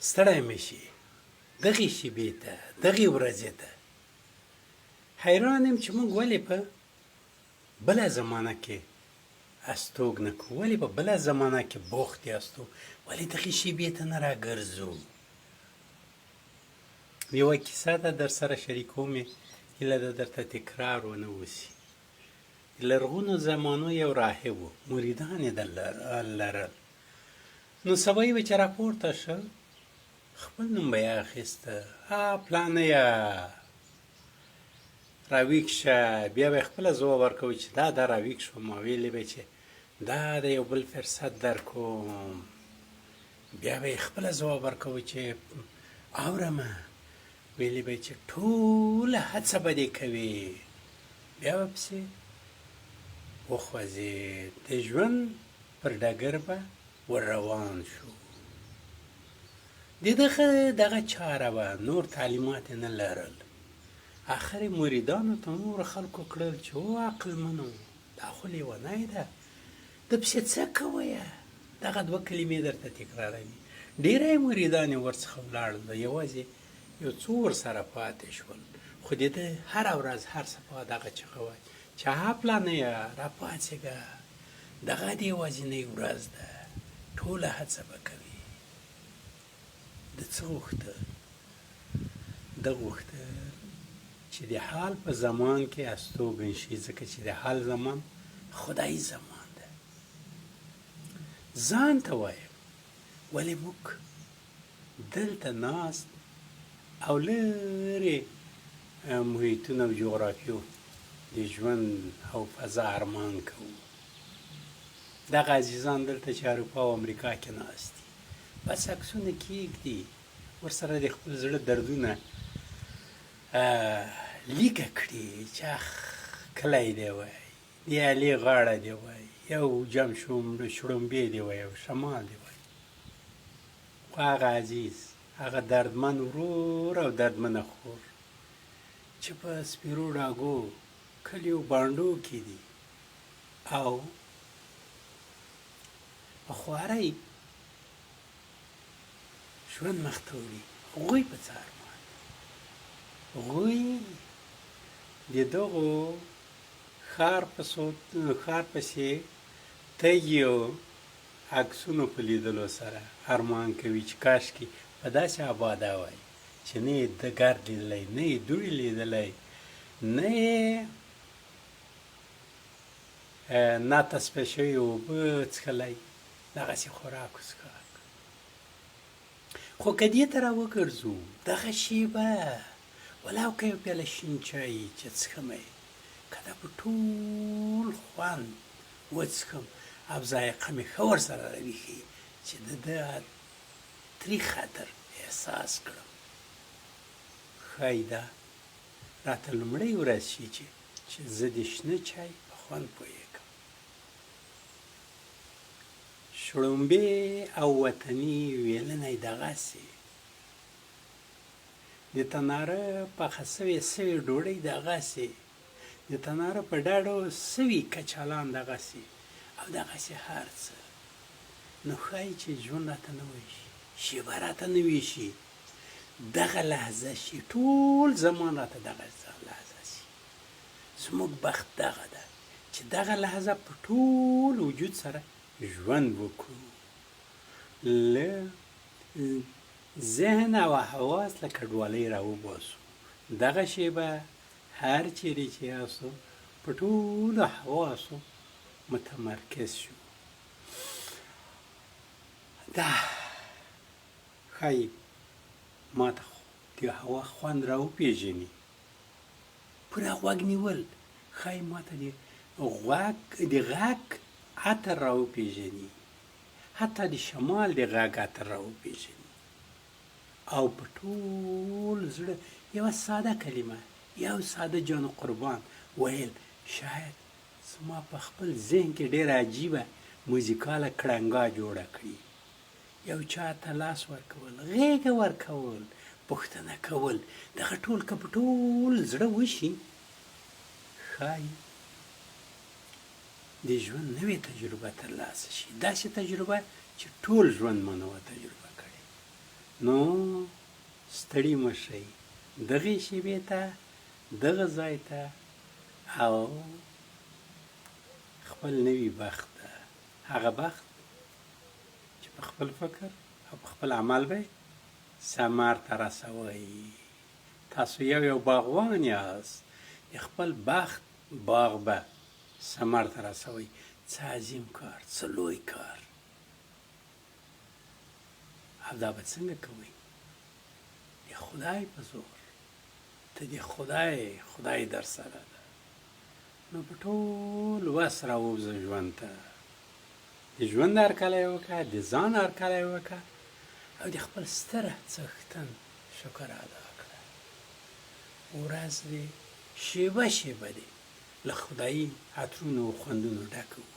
ستړی مه شي دغې شېبې ته دغې ورځې ته. حیران یم چې موږ ولې په بله زمانه کې استوګ نه کوو، ولې په بله زمانه کې بوخت یاستو، ولې دغې شېبې ته نه راګرځو. یوه کیسه ده در سره شریکوم یې، هیله ده درته تکرار ونه وسي. لرغونو زمانو یو راهب و، مریدان یې لرل. نو سبا یې چې راپورته شل، خپل نوم به یې اخیسته، پلانیه راویښ شه. بیا به یې خپله ځواب ورکوي چې دا راویښ شوم، ویلې به چې دا د یو بل فرصت در کوم. بیا به یې خپله ځواب ورکوي چې اورمه، ویلې به چې ټوله هڅه به دې کوي. بیا به پسې وخوځېد، د ژوند پر ډګر به ور روان شو. د دغه چاره به نور تعلیمات یې نه لرل. آخر یې مریدانو ته نورو خلکو کړل چې او عقلمنو، دا خو لیونی ده، د پسې څه کوئ؟ دغه دوه کلمې درته تکراروي. ډېری مریدان یې ورڅخه ولاړل، یوازې یو څو ورسره پاتې شول. خو د ده هره ورځ هر سبا دغه چغه وایي چې پلانیه راپاڅېږه، دغه د یوازینۍ ورځ ده، ټوله هڅه به کوي. د څه غوښتل؟ ده غوښتل چې د حال په زمان کې استوګن شي، ځکه چې د حال زمان خدایي زمان ده. ځان ته وایم ولې موږ دلته ناست او لرې محیطونه او جغرافیو د ژوند او فضا ارمان کوو. دغه عزیزان دلته چې اروپا او امریکا کې ناست دي، بس عکسونه کېږدي، ورسره د خپل زړه دردونه لیکه کړي چې کلی دی وایي، د علي غاړه دی وایي، یو جم شړومبې دی وایي، او شمال دی وایي. خو هغه عزیز، هغه دردمن ورور او دردمنه خور چې په سپیرو ډاګو کلیو بانډو کې دي او په خوارۍ ژوند مخ ته وړي، هغوی په څه ارمان؟ هغوی د دغو ښار پسې تږي او عکسونو په لیدلو سره ارمان کوي چې کاشکې په داسې آباده وای چې نه یې د ګرد لیدلی، نه یې دوړې لیدلی، نه یې ناتصفیه شوي اوبه څښلی، دغسې خوراک وڅښاک. خو که دې ته راوګرځو، دغه شېبه ولاو که یو پیاله شین چای چې څښم یې، که دا په ټول خوند وڅښم او ذایقه مې ښه ورسره راویښي چې د ده تریخ خطر احساس کړم. ښایي دا راته لومړۍ ورځ شي چې زه د شنه چای په خوند پوهېږم. شړومبې او وطني ویلنی دغسې، د تناره پخه سوې ډوډۍ دغسې، د تناره په ډډو سوي کچالان دغسې، او دغسې هر څه. نو ښایي چې ژوند راته نه ویشي، شېبه راته نه ویشي، دغه لحظه شي، ټول زمان راته دغه لحظه شي. زموږ بخت دغه ده چې دغه لحظه په ټول وجود سره ژوند وکړو، له ذهن او حواس له کډوالۍ راوباسو. دغه شېبه هر چیرې چې یاستو په ټولو حواسو متمرکز شو. دا ښایي ما ته د هوا خوند راوپېژني، پوره غوږ نیول ښایي ما ته د غږ عطر راوپېژني، حتی د شمال د غږ عطر راوپېژني، او په ټول زړه یوه ساده کلمه، یو ساده جان قربان ویل شاید زما په خپل ذهن کې ډېره عجیبه موزیکاله کړنګا جوړه کړي. یو چا ته لاس ورکول، غېږه ورکول، پوښتنه کول، دغه ټول که په ټول زړه وشي، ښایي د ژوند نوې تجربه ترلاسه شي، داسې تجربه چې ټول ژوند ما نه وه تجربه کړې. نو ستړي مه شئ، دغې شېبې ته، دغه ځای ته او خپل نوي بخت ته، هغه بخت چې په خپل فکر او په خپل عمل به ثمر ته رسوئ. تاسو یو باغوان یاست، د خپل بخت باغ به ثمر ته رسوئ. څه عظیم کار، څه لوی کار. او دا به څنګه کوئ؟ د خدای په زور. ته د خدای در سره ده. نو په ټول وس راووځه ژوند ته. د ژوند هرکلی وکړه، د ځان هرکلی وکړه او د خپل ستره څښتن شکر ادا کړه. ورځ دې شېبه شېبه دې له خدایي عطرونو او خوندونو ډکه